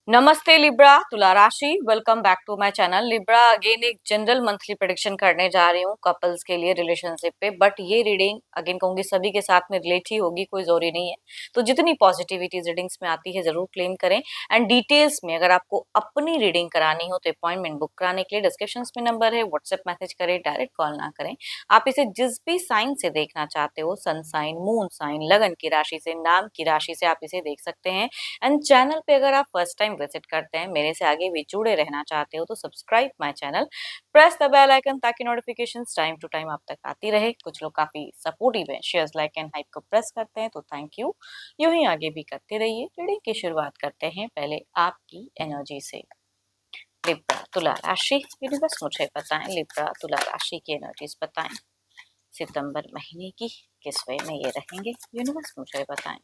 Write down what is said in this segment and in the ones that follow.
नमस्ते लिब्रा तुला राशि, welcome back to my channel. Libra again एक जनरल मंथली प्रेडिक्शन करने जा रही हूँ कपल्स के लिए रिलेशनशिप पे। बट ये रीडिंग अगेन कहूंगी सभी के साथ में रिलेट ही होगी, कोई जरूरी नहीं है। तो जितनी पॉजिटिविटी रीडिंग्स में आती है जरूर क्लेम करें। एंड डिटेल्स में अगर आपको अपनी रीडिंग करानी हो तो अपॉइंटमेंट बुक कराने के लिए डिस्क्रिप्शन में नंबर है, व्हाट्सएप मैसेज करें, डायरेक्ट कॉल ना करें। आप इसे जिस भी साइन से देखना चाहते हो, सन साइन, मून साइन, लगन की राशि से, नाम की राशि से आप इसे देख सकते हैं। एंड चैनल पे अगर आप फर्स्ट टाइम विजिट करते हैं, मेरे से आगे भी जुड़े रहना चाहते हो तो subscribe my channel, press the bell icon ताकि नोटिफिकेशंस टाइम टू टाइम आप तक आती रहे। कुछ लोग काफी सपोर्टिव हैं, शेयर्स, लाइक एंड हाइप को प्रेस करते हैं तो थैंक यू। यूं ही आगे भी करते रहिए। रीडिंग की शुरुआत करते हैं पहले आपकी एनर्जी से। लिब्रा तुला राशि, यूनिवर्स मुझे बताएं लिब्रा तुला राशि की एनर्जीज बताएं सितंबर महीने की किस वे में ये रहेंगे, यूनिवर्स मुझे बताएं।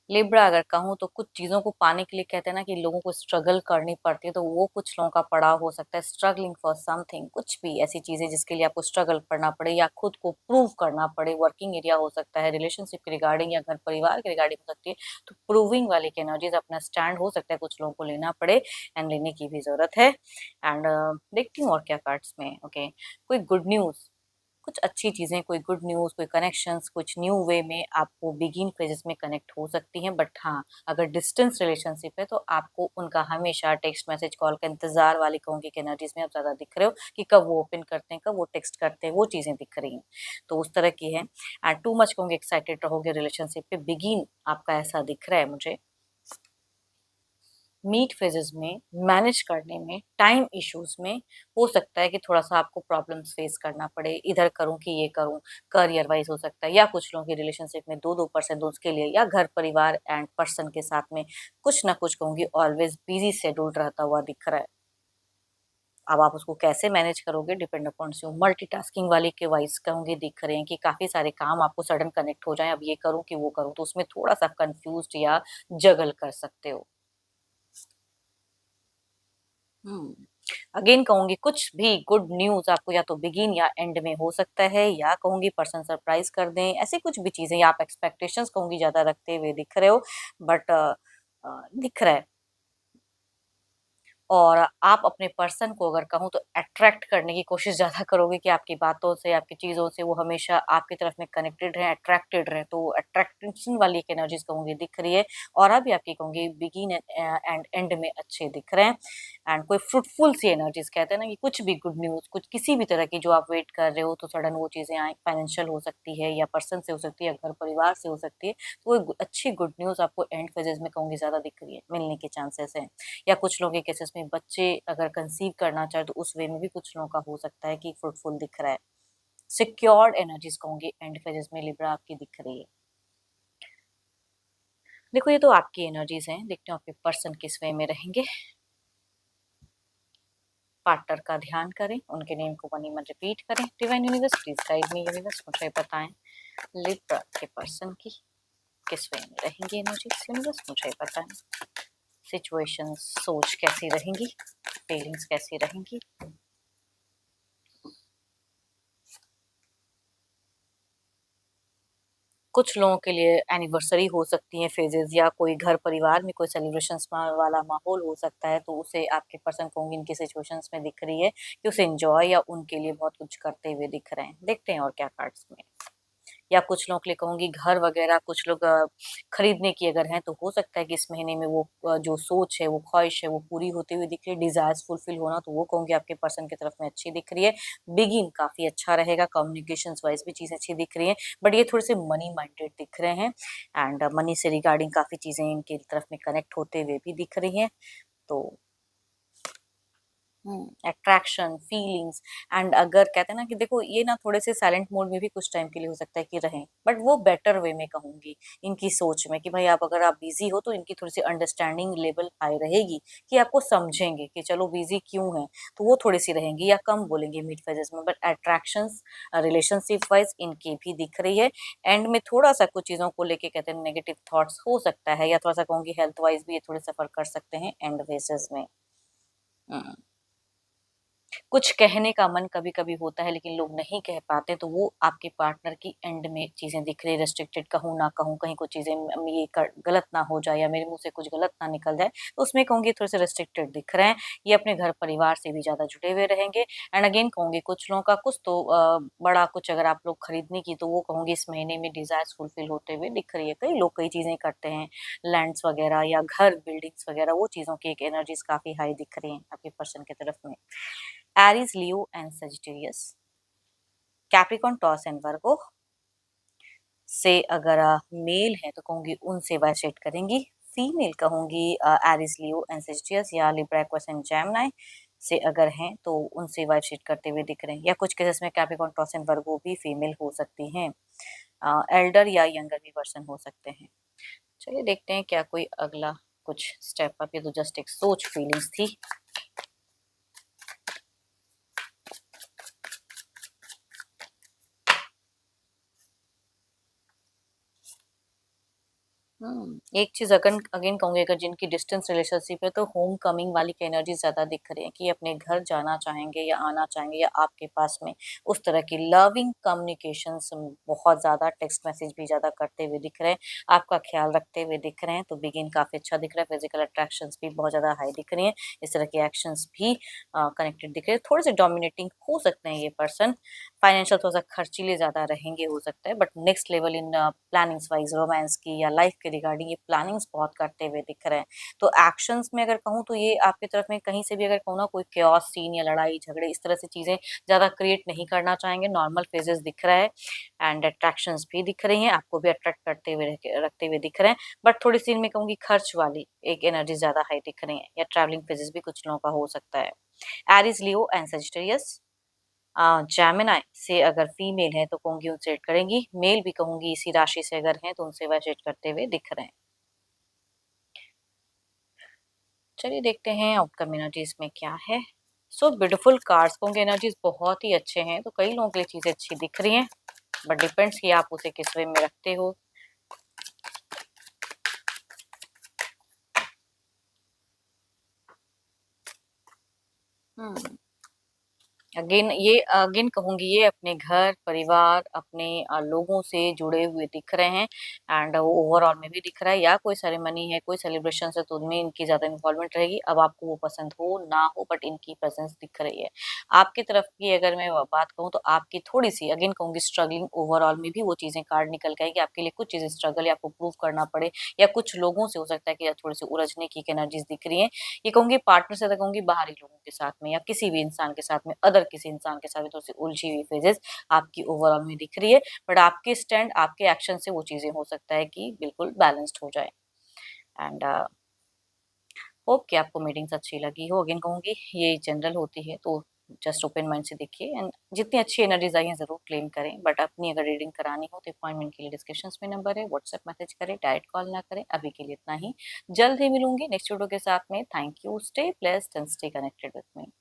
लिब्रा अगर कहूँ तो कुछ चीजों को पाने के लिए कहते हैं ना कि लोगों को स्ट्रगल करनी पड़ती है, तो वो कुछ लोगों का पड़ाव हो सकता है। स्ट्रगलिंग फॉर समथिंग, कुछ भी ऐसी चीजें जिसके लिए आपको स्ट्रगल करना पड़े या खुद को प्रूव करना पड़े। वर्किंग एरिया हो सकता है, रिलेशनशिप के रिगार्डिंग या घर परिवार के रिगार्डिंग हो सकती है। तो प्रूविंग वाली की एनर्जीज, अपना स्टैंड हो सकता है कुछ लोगों को लेना पड़े एंड लेने की भी जरूरत है। एंड देखती हूँ और क्या कार्ड्स में। ओके, कोई गुड न्यूज, कुछ अच्छी चीजें, कोई गुड न्यूज, कोई कनेक्शंस, कुछ न्यू वे में आपको बिगिन फेजेस में कनेक्ट हो सकती हैं। बट हाँ, अगर डिस्टेंस रिलेशनशिप है तो आपको उनका हमेशा टेक्स्ट मैसेज कॉल का इंतजार वाली कहूंगी कि एनर्जीज में आप ज्यादा दिख रहे हो कि कब वो ओपन करते हैं, कब वो टेक्स्ट करते हैं, वो चीजें दिख रही हैं। तो उस तरह की है। एंड टू मच कहूंगी एक्साइटेड रहोगे रिलेशनशिप पे, बिगिन आपका ऐसा दिख रहा है मुझे। मीट फेजेस में, मैनेज करने में, टाइम इश्यूज में हो सकता है कि थोड़ा सा आपको प्रॉब्लम्स फेस करना पड़े। इधर करूं कि ये करूं, करियर वाइज हो सकता है, या कुछ लोगों की रिलेशनशिप में दो दो पर्सन उसके लिए, या घर परिवार एंड पर्सन के साथ में कुछ ना कुछ कहूंगी ऑलवेज बिजी शेड्यूल रहता हुआ दिख रहा है। अब आप उसको कैसे मैनेज करोगे डिपेंड अपॉन यू। मल्टीटास्किंग वाली के वाइज कहूंगी दिख रहे हैं कि काफी सारे काम आपको सडन कनेक्ट हो जाए, अब ये करूं कि वो करूं, तो उसमें थोड़ा सा कंफ्यूज या जगल कर सकते हो। अगेन कहूंगी कुछ भी गुड न्यूज आपको या तो बिगिन या एंड में हो सकता है, या कहूंगी पर्सन सरप्राइज कर दें, ऐसी कुछ भी चीजें, या आप एक्सपेक्टेशंस कहूंगी ज्यादा रखते हुए दिख रहे हो। बट दिख रहा है। और आप अपने पर्सन को अगर कहूँ तो अट्रैक्ट करने की कोशिश ज्यादा करोगे कि आपकी बातों से, आपकी चीजों से वो हमेशा आपकी तरफ में कनेक्टेड रहे, अट्रैक्टेड रहे। तो अट्रैक्शन वाली एक एनर्जीज कहूंगी दिख रही है। और अभी आपकी कहूंगी बिगिन एंड एंड में अच्छे दिख रहे हैं। एंड कोई फ्रूटफुल सी एनर्जीज कहते हैं ना कि कुछ भी गुड न्यूज, कुछ किसी भी तरह की जो आप वेट कर रहे हो तो सडन वो चीजें आए। फाइनेंशियल हो सकती है, या पर्सन से हो सकती है, या घर परिवार से हो सकती है। तो वो अच्छी गुड न्यूज आपको एंड फेजेस में कहूंगी ज्यादा दिख रही है, मिलने के चांसेस है। या कुछ लोगों के केसेस में बच्चे अगर कंसीव करना चाहे तो उस वे में भी कुछ लोगों का हो सकता है कि फ्रूटफुल दिख रहा है। सिक्योर्ड एनर्जीज कहूंगी एंड फेजेस में लिब्रा आपकी दिख रही है। देखो, ये तो आपकी एनर्जीज हैं, देखते हो आपके पर्सन किस वे में रहेंगे। पार्टनर का ध्यान करें, उनके नेम को वन मन रिपीट करें। Divine universe please guide me, universe मुझे बताएं लिब्रा के पर्सन की किस वे में रहेंगी एनर्जीज, यूनिवर्स मुझे बताएं। सिचुएशन, सोच कैसी रहेंगी, फीलिंग्स कैसी रहेंगी। कुछ लोगों के लिए एनिवर्सरी हो सकती है फेजेस, या कोई घर परिवार में कोई सेलिब्रेशंस वाला माहौल हो सकता है, तो उसे आपके पर्सन को इनकी सिचुएशंस में दिख रही है कि उसे एंजॉय या उनके लिए बहुत कुछ करते हुए दिख रहे हैं। देखते हैं और क्या कार्ड्स में। या कुछ लोगों के लिए कहूंगी घर वगैरह, कुछ लोग खरीदने की अगर हैं तो हो सकता है कि इस महीने में वो जो सोच है, वो ख्वाहिश है, वो पूरी होती हुई दिख रही है। डिजायर्स फुलफिल होना, तो वो कहूंगी आपके पर्सन की तरफ में अच्छी दिख रही है। बिगिन काफी अच्छा रहेगा, कम्युनिकेशन वाइज भी चीजें अच्छी दिख रही है। बट ये थोड़े से मनी माइंडेड दिख रहे हैं। एंड मनी से रिगार्डिंग काफी चीजें इनकी तरफ में कनेक्ट होते हुए भी दिख रही हैं। तो अट्रैक्शन, फीलिंग्स। एंड अगर कहते हैं ना कि देखो, ये ना थोड़े से साइलेंट मोड में भी कुछ टाइम के लिए हो सकता है कि रहें, बट वो बेटर वे में कहूंगी इनकी सोच में कि भाई आप अगर आप बिजी हो तो इनकी थोड़ी सी अंडरस्टैंडिंग लेवल हाई रहेगी कि आपको समझेंगे कि चलो बिजी क्यों है, तो वो थोड़ी सी रहेंगी, या कम बोलेंगे मिड फेजेस में। बट अट्रैक्शंस रिलेशनशिप वाइज इनकी भी दिख रही है। एंड में थोड़ा सा कुछ चीजों को लेके कहते हैं नेगेटिव थॉट्स हो सकता है, या थोड़ा सा कहूंगी हेल्थ वाइज भी ये थोड़े सफर कर सकते हैं एंड फेजेस में। हम्म, कुछ कहने का मन कभी-कभी होता है लेकिन लोग नहीं कह पाते, तो वो आपके पार्टनर की एंड में चीज़ें दिख रही है, रिस्ट्रिक्टेड कहूँ ना कहूँ, कहीं कुछ चीज़ें ये गलत ना हो जाए या मेरे मुँह से कुछ गलत ना निकल जाए, तो उसमें कहूँगी थोड़े-से रिस्ट्रिक्टेड दिख रहे हैं। ये अपने घर परिवार से भी ज़्यादा जुड़े हुए रहेंगे एंड अगेन कहूँगी कुछ लोगों का कुछ तो बड़ा कुछ अगर आप लोग खरीदने की तो वो कहूँगी इस महीने में डिज़ायर्स फुलफिल होते हुए दिख रही है। कई लोग कई चीज़ें करते हैं, लैंड्स वगैरह या घर, बिल्डिंग्स वगैरह, वो चीज़ों की एक एनर्जीज़ काफ़ी हाई दिख रही हैं आपके पर्सन की तरफ में। Aries, Leo and Sagittarius, Capricorn, toss and वर्गो से अगर मेल है तो कहूँगी उनसे वाइब्रेट करेंगी। फीमेल कहूँगी एरिस, लियो एंड सेजिटियस या लिब्रा, एक्वास एंड जेमिनी से अगर हैं तो उनसे वाइब्रेट करते हुए दिख रहे हैं या कुछ केसेस में कैप्रिकॉर्न, टॉस एंड वर्गो भी फीमेल हो सकती हैं। एल्डर या यंगर भी पर्सन हो सकते हैं। चलिए देखते हैं क्या कोई अगला कुछ स्टेप अप, ये तो जस्ट एक सोच फीलिंग्स थी। एक चीज़ अगन अगेन कहूँगी अगर जिनकी डिस्टेंस रिलेशनशिप है तो होम कमिंग वाली की एनर्जी ज़्यादा दिख रही है कि अपने घर जाना चाहेंगे या आना चाहेंगे या आपके पास में उस तरह की लविंग कम्युनिकेशंस बहुत ज़्यादा, टेक्स्ट मैसेज भी ज़्यादा करते हुए दिख रहे हैं, आपका ख्याल रखते हुए दिख रहे हैं, तो बिगिन काफ़ी अच्छा दिख रहा है। फिजिकल अट्रैक्शंस भी बहुत ज़्यादा हाई दिख रही हैं, इस तरह के एक्शंस भी कनेक्टेड दिख रहे हैं। थोड़े से डोमिनेटिंग हो सकते हैं ये पर्सन, फाइनेंशियल थोड़ा-सा खर्चीले ज़्यादा रहेंगे हो सकता है, but next level in plannings wise romance की या लाइफ के रिगार्डिंग ये प्लानिंग्स बहुत करते हुए दिख रहे हैं। तो एक्शंस में अगर कहूँ तो ये आपकी तरफ में कहीं से भी अगर कहूँ ना कोई chaos सीन या लड़ाई-झगड़े इस तरह से चीज़ें ज़्यादा क्रिएट नहीं करना चाहेंगे, नॉर्मल फेजेज़ दिख रहा है एंड अट्रैक्शंस भी दिख रही हैं, आपको भी अट्रैक्ट करते हुए रखते हुए दिख रहे हैं। बट थोड़ी-सी इनमें कहूँगी खर्च वाली एक एनर्जी ज़्यादा हाई दिख रही है या ट्रैवलिंग फेजेज़ भी कुछ लोगों का हो सकता है। Aries, Leo and Sagittarius, Gemini से अगर फीमेल है तो कहूँगी उनसे डेट करेंगी, मेल भी कहूँगी इसी राशि से अगर हैं तो उनसे वह डेट करते हुए दिख रहे हैं। चलिए देखते हैं आउटकम एनर्जीज में क्या है। सो ब्यूटीफुल कार्ड्स, कहूँगी एनर्जीज बहुत ही अच्छे हैं, तो कई लोगों के लिए चीज़ें अच्छी दिख रही हैं, बट डिपेंड्स कि आप उसे किस वे में रखते हो। हम्म अगेन कहूँगी ये अपने घर, परिवार, अपने लोगों से जुड़े हुए दिख रहे हैं एंड वो ओवरऑल में भी दिख रहा है या कोई सेरेमनी है, कोई सेलिब्रेशन है तो उनमें इनकी ज़्यादा इन्वॉल्वमेंट रहेगी। अब आपको वो पसंद हो, ना हो, बट इनकी प्रेज़ेंस दिख रही है। आपकी तरफ की अगर मैं बात कहूँ तो आपकी थोड़ी-सी अगेन कहूँगी स्ट्रगलिंग ओवरऑल में भी वो चीज़ें कार्ड निकल के आएगी। आपके लिए कुछ चीज़ें स्ट्रगल या आपको प्रूव करना पड़े या कुछ लोगों से हो सकता है कि थोड़ी-सी उलझने की एक एनर्जीज़ दिख रही हैं। ये कहूँगी पार्टनर से ज़्यादा कहूँगी बाहरी लोगों के साथ में या किसी भी इंसान के साथ में, अदर किसी इंसान के साथ में थोड़ी-सी उलझी हुई फेजेज़ आपकी ओवरऑल में दिख रही है। बट आपके स्टैंड, आपके एक्शन से वो चीज़ें हो सकता है कि बिल्कुल बैलेंस्ड हो जाए एंड होप कि आपको मीटिंग्स अच्छी लगी हो। अगेन कहूँगी ये जनरल होती है तो जस्ट ओपन माइंड से देखिए एंड जितनी अच्छी एनर्जीज़ आई हैं ज़रूर क्लेम करें। बट अपनी अगर रीडिंग करानी हो तो अपॉइंटमेंट के लिए डिस्क्रिप्शंस में नंबर है, व्हाट्सएप मैसेज करें, डायरेक्ट कॉल ना करें। अभी के लिए इतना ही। जल्द ही मिलूँगी नेक्स्ट वीडियो के साथ में। Thank you, stay blessed and stay connected with me.